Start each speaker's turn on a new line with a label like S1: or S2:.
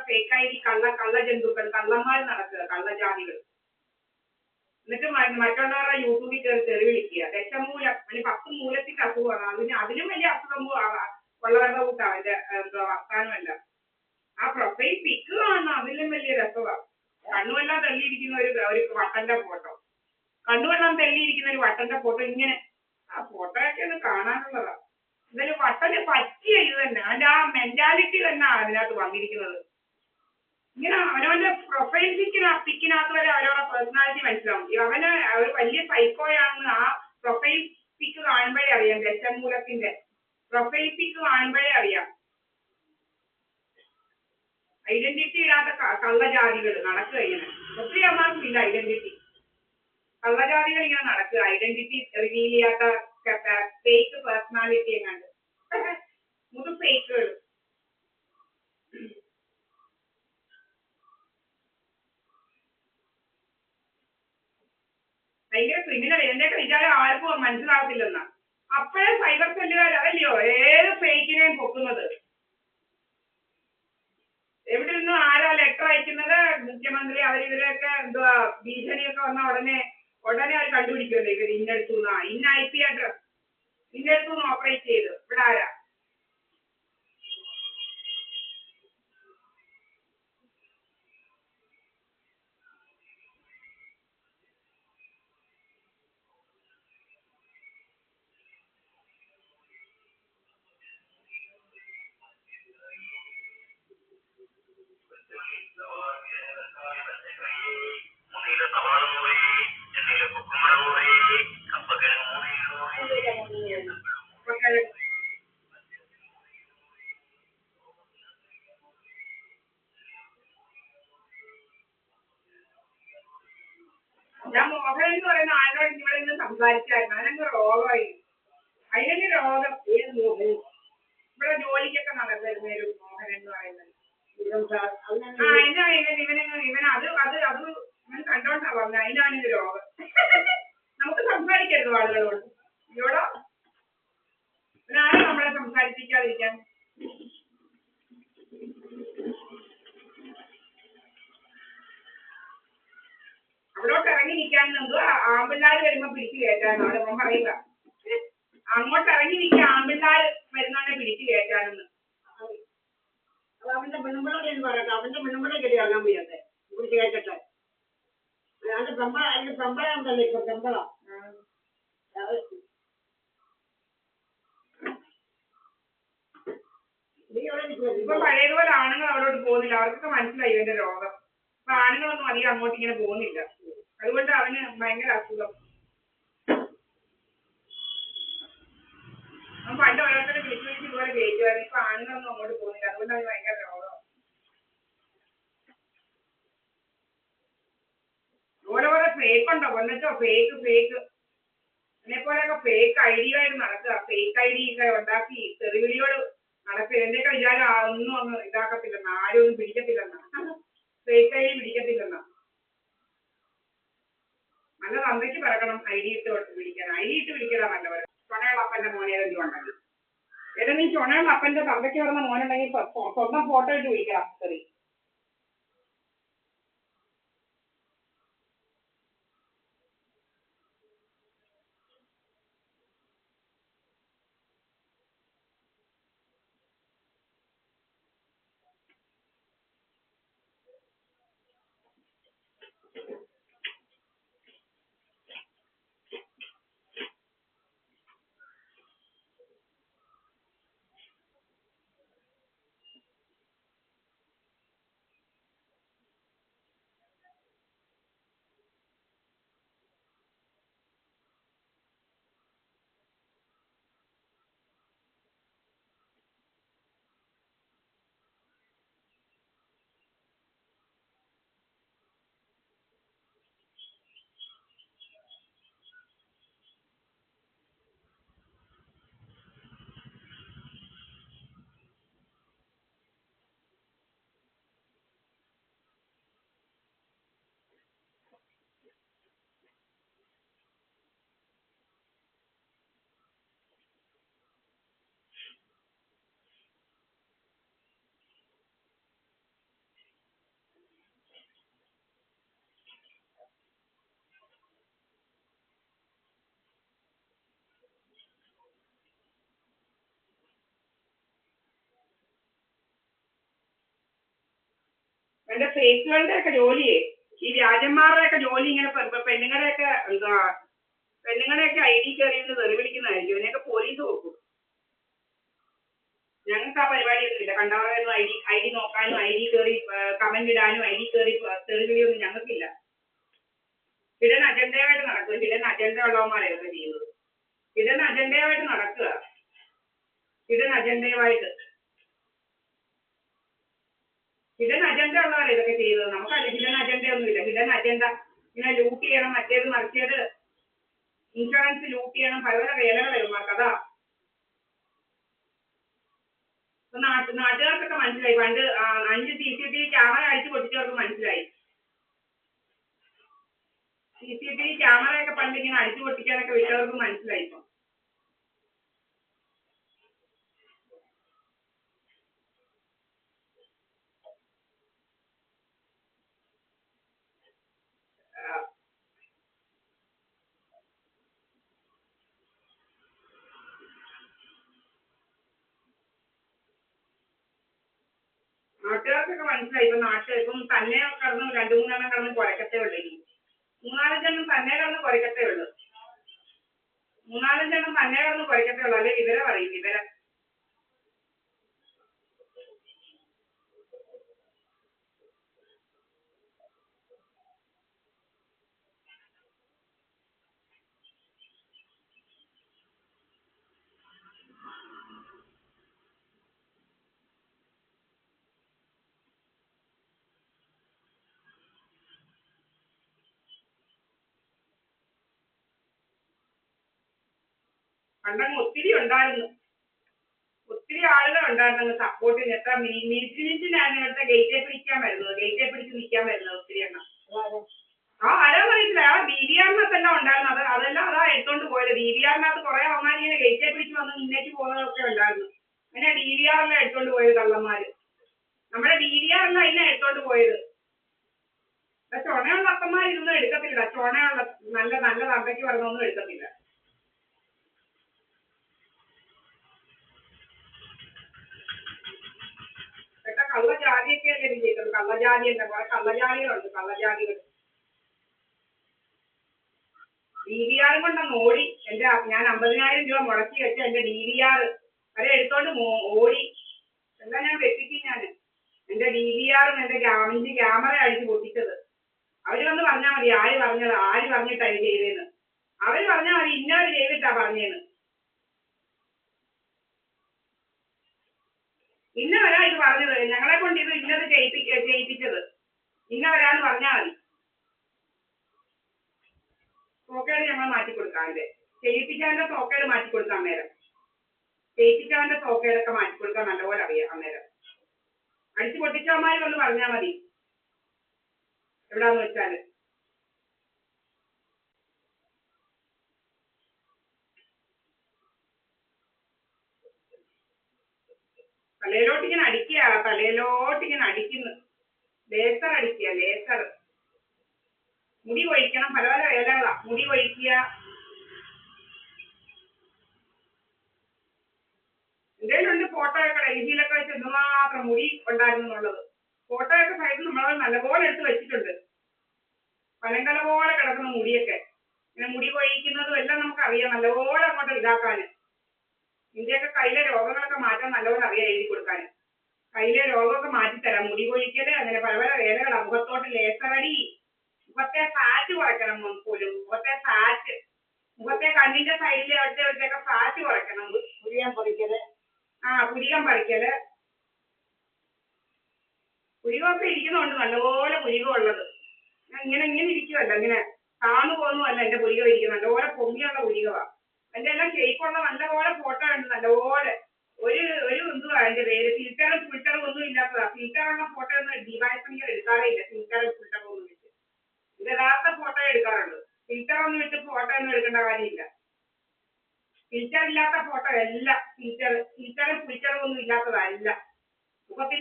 S1: Fake I D കള്ള ജന്തുക്കൾ കള്ളന്മാർ നടക്കുക കള്ളജാതികൾ. എന്നിട്ട് മറ്റുള്ളവരുടെ യൂട്യൂബിൽ കയറി തെറി വിളിക്കുക. ദശമൂലം 10 മൂലത്തിന്റെ അസുഖമാണ്. അതിലും വലിയ അസുഖം ഉള്ളവരുടെ കൂട്ടാണ് എന്തോ വർത്താനമല്ല. ആ പ്രൊഫൈൽ പിക്ക് കാണണം, അതിലും വലിയ രസമാണ്. കണ്ണുമെല്ലാം തള്ളിയിരിക്കുന്ന ഒരു വട്ടന്റെ ഫോട്ടോ, കണ്ണുമെല്ലാം തള്ളിയിരിക്കുന്ന ഒരു വട്ടന്റെ ഫോട്ടോ. ഇങ്ങനെ ആ ഫോട്ടോയൊക്കെ ഒന്ന് കാണാനുള്ളതാ. എന്നാലും വട്ടന് പറ്റിയ ഇത് തന്നെ, അതിന്റെ ആ മെന്റാലിറ്റി തന്നെ അതിനകത്ത് വന്നിരിക്കുന്നത്. ഇങ്ങനെ അവനവന്റെ പ്രൊഫൈൽ പിക്കിനകത്ത് വരെ അവരവരുടെ പേഴ്സണാലിറ്റി മനസ്സിലാവും. അവന് ഒരു വലിയ സൈക്കോയാണെന്ന് ആ പ്രൊഫൈൽ പിക്ക് കാണുമ്പോഴേ അറിയാം. ദശമൂലത്തിന്റെ പ്രൊഫൈൽ പിക്ക് കാണുമ്പോഴേ അറിയാം. ഐഡന്റിറ്റി ഇടാത്ത കള്ളജാതികൾ നടക്കുക ഇങ്ങനെ. ഒത്തിരി അമ്മാർക്കില്ല ഐഡന്റിറ്റി. കള്ളജാതികൾ ഇങ്ങനെ നടക്കുക, ഐഡന്റിറ്റി റിവീൽ ചെയ്യാത്ത ഫേക്ക് പേഴ്സണാലിറ്റി എങ്ങാണ്ട് ഫേക്കുകൾ. ഭയങ്കര ക്രിമിനൽ. എന്റെയൊക്കെ വിചാരം ആർക്കും മനസ്സിലാകത്തില്ലെന്നാ. അപ്പോഴേ സൈബർ സെല്ലുകാർ അതല്ലയോ ഏത് ഫേക്കിനെയും പൊക്കുന്നത്. എവിടെ നിന്നും ആരാ ലെറ്റർ അയക്കുന്നത്, മുഖ്യമന്ത്രി അവരിവരൊക്കെ എന്തുവാ ഭീഷണിയൊക്കെ വന്ന ഉടനെ അവർ കണ്ടുപിടിക്കുമല്ലോ. ഇവർ ഇന്നടുത്തു ഇന്ന IP അഡ്രസ് ഇന്നടുത്തു ഓപ്പറേറ്റ് ചെയ്ത് ഇവിടെ ആരാ. ഞാൻ മോഹൻ എന്ന് പറയുന്ന ആളോട് ഇവിടെ നിന്ന് സംസാരിച്ചായിരുന്നു. അതിനങ്ങ് രോഗമായി. അതിനൊക്കെ രോഗം. ഇവിടെ ജോലിക്കൊക്കെ നടന്നിരുന്ന ഒരു മോഹൻ എന്ന് പറയുന്നത്. ഇവൻ അത് ഇവൻ കണ്ടോണ്ടാ പറഞ്ഞത്. അതിനാണ് രോഗം. നമുക്ക് സംസാരിക്കരുത് ആളുകളോട്. ഇവടോ ഇവനാരും നമ്മളെ സംസാരിപ്പിക്കാതിരിക്കാൻ. അവിടോട്ട് ഇറങ്ങി നിൽക്കാൻ എന്തോ ആമ്പിള്ളാർ വരുമ്പോ പിടിച്ചു കയറ്റാനോ അവിടെ അവൻ പറയുക. അങ്ങോട്ട് ഇറങ്ങി നിൽക്കാൻ ആമ്പിള്ളാർ വരുന്നോണ്ട് പിടിച്ചു കയറ്റാനെന്ന്.
S2: അവന്റെ പെണ്ണുമ്പിളോട് എന്ന് പറയട്ടെ, അവന്റെ പെണ്ണുമ്പിളെ കയറി ഇറങ്ങാൻ വയ്യാതെ പിടിച്ച് കയറ്റട്ടെ. അതിന്റെ പെമ്പളാണ്ടല്ലോ ഇപ്പൊ പെമ്പള.
S1: ഇപ്പൊ പഴയതുപോലെ ആണുങ്ങൾ അവിടോട്ട് പോകുന്നില്ല. അവർക്കൊക്കെ മനസ്സിലായി ഇവന്റെ രോഗം. അപ്പൊ ആണുങ്ങളൊന്നും അധികം അങ്ങോട്ട് ഇങ്ങനെ പോകുന്നില്ല. അതുകൊണ്ട് അവന് ഭയങ്കര അസുഖം. അവൻ പണ്ട് ഓരോരുത്തരെ വിളിച്ച് ഇതുപോലെ കയറ്റുമായിരുന്നു. ഇപ്പൊ ആണുങ്ങളൊന്നും അങ്ങോട്ട് പോകുന്നില്ല. അതുകൊണ്ട് അവന് ഭയങ്കര രോഗം. ഓരോ ഫേക്ക് ഉണ്ടോ കൊന്നച്ചോ? ഫേക്ക് എന്നെപ്പോലെയൊക്കെ ഫേക്ക് ഐഡിയായിട്ട് നടക്കുക. ഫേക്ക് ID ഒക്കെ ഉണ്ടാക്കി തെറിവിളിയോട് നടക്കുക. എന്റെയൊക്കെ വിചാരം ഒന്നും ഇതാക്കത്തില്ലെന്നാ, ആരും ഒന്നും പിടിക്കത്തില്ലെന്നാ. Fake ID പിടിക്കത്തില്ലെന്നാ. നല്ല തന്തയ്ക്ക് പറക്കണം ID ഇട്ട് പിടിക്കാൻ. ID ഇട്ട് പിടിക്കലാ നല്ലവരെ. ചുണയുള്ള അപ്പന്റെ മോനെ ഏതെങ്കിലും ഉണ്ടെങ്കിൽ ഏതെങ്കിലും ചുണയുള്ള അപ്പന്റെ തന്തയ്ക്ക് പറഞ്ഞ മോനുണ്ടെങ്കിൽ സ്വന്തം ഫോട്ടോ ഇട്ട് പിടിക്കണം തെറി. എന്റെ ഫേക്കുകളുടെ ഒക്കെ ജോലിയെ ഈ വ്യാജന്മാരുടെ ഒക്കെ ജോലി ഇങ്ങനെ പെണ്ണുങ്ങളുടെയൊക്കെ എന്താ പെണ്ണുങ്ങളുടെയൊക്കെ ID കയറി നിന്ന് തെറി വിളിക്കുന്നതായിരിക്കും. ഇതിനെയൊക്കെ പോലീസ് നോക്കും. ഞങ്ങൾക്ക് ആ പരിപാടിയൊന്നും ഇല്ല. കണ്ടവരൊന്നും ID നോക്കാനും ID കയറി കമന്റ് ഇടാനും ID കയറി തെറി വിളിയൊന്നും ഞങ്ങൾക്കില്ല. ഹിഡൻ അജണ്ടയായിട്ട് നടക്കുക. ഹിഡൻ അജണ്ട ഉള്ളവന്മാരൊക്കെ ചെയ്യുന്നത്. ഹിഡൻ അജണ്ടയുമായിട്ട് നടക്കുക. ഹിഡൻ അജണ്ടയുമായിട്ട് ഹിഡൻ അജണ്ട ഉള്ളവരെ ഇതൊക്കെ ചെയ്യുന്നത്. നമുക്കല്ല ഹിഡൻ അജണ്ട ഒന്നുമില്ല. ഹിഡൻ അജണ്ട ഇങ്ങനെ ലൂട്ട് ചെയ്യണം, മറ്റേത് മറിച്ചത്, ഇൻഷുറൻസ് ലൂട്ട് ചെയ്യണം, പല പല വേലകൾ വരും. അതാ നാട്ടുകാർക്കൊക്കെ മനസ്സിലായി. പണ്ട് 5 CCTV ക്യാമറ അടിച്ചു പൊട്ടിച്ചവർക്ക് മനസ്സിലായി. CCTV ക്യാമറയൊക്കെ പണ്ട് ഇങ്ങനെ അടിച്ചു പൊട്ടിക്കാനൊക്കെ വിട്ടവർക്ക് മനസ്സിലായി. ഇപ്പം നാട്ടുകാർക്കൊക്കെ മനസ്സിലായി. ഇപ്പം തന്നെ കടന്ന് 2-3 എണ്ണം കടന്ന് കുരക്കത്തേ ഉള്ളൂ. ഇനി 3-4 എണ്ണം തന്നെ കടന്ന് കുരക്കത്തേ ഉള്ളൂ. 3-4 എണ്ണം തന്നെ കടന്ന് കുരക്കത്തേ ഉള്ളൂ. അല്ലെ വിവരം പറയും. വിവരം പണ്ടങ്ങ് ഒത്തിരി ഉണ്ടായിരുന്നു. ഒത്തിരി ആളുകൾ ഉണ്ടായിരുന്നു സപ്പോർട്ടിന്. എത്ര മിനിറ്റിനായിരുന്നു ഇവിടുത്തെ ഗേറ്റെ പിടിക്കാൻ വരുന്നത്. ഗേറ്റെ പിടിച്ച് നിൽക്കാൻ വരുന്നത് ഒത്തിരി എണ്ണം. ആരാന്ന് അറിയത്തില്ല. DVR-നകത്തെല്ലാം ഉണ്ടായിരുന്നു. അതെല്ലാം അതാ എടുത്തോണ്ട് പോയത്. DVR-നകത്ത് കുറെ അവന്മാർ ഇങ്ങനെ ഗേറ്റെ പിടിച്ച് വന്ന് നിന്നേക്ക് പോകുന്നതൊക്കെ ഉണ്ടായിരുന്നു. അങ്ങനെ DVR-എല്ലാം എടുത്തോണ്ട് പോയത് കള്ളന്മാര്. നമ്മുടെ DVR-എല്ലാം അതിനെ എടുത്തോണ്ട് പോയത്. ചുണയുള്ള അപ്പന്മാർ ഇതൊന്നും എടുക്കത്തില്ല. ചുണയുള്ള നല്ല നല്ല തന്തയ്ക്ക് പറഞ്ഞൊന്നും എടുക്കത്തില്ല. ഇതൊക്കെ കള്ളജാതിയൊക്കെ അല്ലേ വിജയിക്കുന്നത്. കള്ളജാതി അല്ല, കുറെ കള്ളജാതികളുണ്ട്. കള്ളജാതികൾ DVR കൊണ്ടങ്ങ് ഓടി. ഞാൻ 50,000 രൂപ മുടക്കി വെച്ച എന്റെ DVR അത് എടുത്തോണ്ട് ഓടി. എല്ലാം ഞാൻ വെട്ടിക്കും. എന്റെ DVR-ഉം എന്റെ ക്യാമറ അടിച്ച് പൊട്ടിച്ചത്. അവര് വന്ന് പറഞ്ഞാൽ മതി ആര് പറഞ്ഞിട്ടാ ഇത് ചെയ്തേന്ന്. അവര് പറഞ്ഞാൽ മതി ഇന്നവര് ചെയ്തിട്ടാ പറഞ്ഞേന്ന്. ഇന്നവരാ ഇത് പറഞ്ഞത്. ഞങ്ങളെ കൊണ്ട് ഇത് ഇന്നത് ചെയ്യിപ്പിച്ചത് ഇന്നവരാന്ന് പറഞ്ഞാൽ മതി. സോക്കേട് ഞങ്ങൾ മാറ്റിക്കൊടുക്കാൻ്റെ ചെയ്യിപ്പിക്കാൻ്റെ സോക്കേട് മാറ്റിക്കൊടുക്കാൻ നേരം. ചെയ്യിപ്പിക്കാൻ്റെ സോക്കേടൊക്കെ മാറ്റിക്കൊടുക്കാൻ നല്ലപോലെ അറിയാം. അന്നേരം അടിച്ചു പൊട്ടിച്ചവന്മാർ വന്ന് പറഞ്ഞാൽ മതി എവിടാന്ന് വെച്ചാല്. തലയിലോട്ടിങ്ങനെ അടിക്കുന്നു. ലേസർ അടിക്കുക. ലേസർ മുടി കൊഴിക്കണം. പല പല വേലകളാ. മുടി കൊഴിക്കുക. എന്തേലുണ്ട് ഫോട്ടോയൊക്കെ ഡൽഹിയിലൊക്കെ വെച്ച് എന്തുമാത്രം മുടി ഉണ്ടായിരുന്നു എന്നുള്ളത്. ഫോട്ടോയൊക്കെ സൈഡിൽ നമ്മളത് നല്ലപോലെ എടുത്ത് വെച്ചിട്ടുണ്ട്. പനങ്കല പോലെ കിടക്കുന്ന മുടിയൊക്കെ ഇങ്ങനെ മുടി കൊഴിക്കുന്നതും എല്ലാം നമുക്കറിയാം. നല്ലപോലെ അങ്ങോട്ട് ഇതാക്കാന്. ഇന്ത്യയൊക്കെ കയ്യിലെ രോഗങ്ങളൊക്കെ മാറ്റാൻ നല്ലപോലെ അറിയാം. എഴുതി കൊടുക്കാൻ കയ്യിലെ രോഗമൊക്കെ മാറ്റിത്തരാം. മുടി കൊഴിക്കല് അങ്ങനെ പല പല വേലകളാ. മുഖത്തോട്ട് ലേസറടി. മുഖത്തെ ഫാറ്റ് കുറയ്ക്കണം. പോലും മുഖത്തെ കണ്ണിന്റെ സൈഡിലെ അവിടുത്തെ ഫാറ്റ് കുറയ്ക്കണം. പുരികം പറിക്കല്. പുരികമൊക്കെ ഇരിക്കുന്നുണ്ട്. നല്ലപോലെ പുരികം ഉള്ളത്. ഇങ്ങനെ ഇരിക്കുവല്ല. ഇങ്ങനെ താന്നു പോകുന്നതല്ല എന്റെ പുരികം ഇരിക്കുന്നത്. നല്ലപോലെ പൊങ്ങിയുള്ള പുരികമാണ്. അതിന്റെ എല്ലാം ഷേപ്പുള്ള നല്ലപോലെ ഫോട്ടോ ഉണ്ട്. നല്ലപോലെ ഒരു എന്തുവാ അതിന്റെ പേര് ഫിൽറ്ററും ഒന്നും ഇല്ലാത്തതാ. ഫിൽറ്ററുള്ള ഫോട്ടോ ഒന്നും ഡിവൈസിങ്ങനെ എടുക്കാറേ ഇല്ല. ഫിൽറ്ററും ഒന്നും വെച്ച് ഇത് യഥാർത്ഥ ഫോട്ടോ എടുക്കാറുള്ളൂ. ഫിൽറ്റർ ഒന്നും വെച്ച് ഫോട്ടോ ഒന്നും എടുക്കേണ്ട കാര്യമില്ല. ഫിൽറ്റർ ഇല്ലാത്ത ഫോട്ടോ അല്ല. ഫിൽറ്ററും ഒന്നും ഇല്ലാത്തതല്ല. മുഖത്തിന്റെ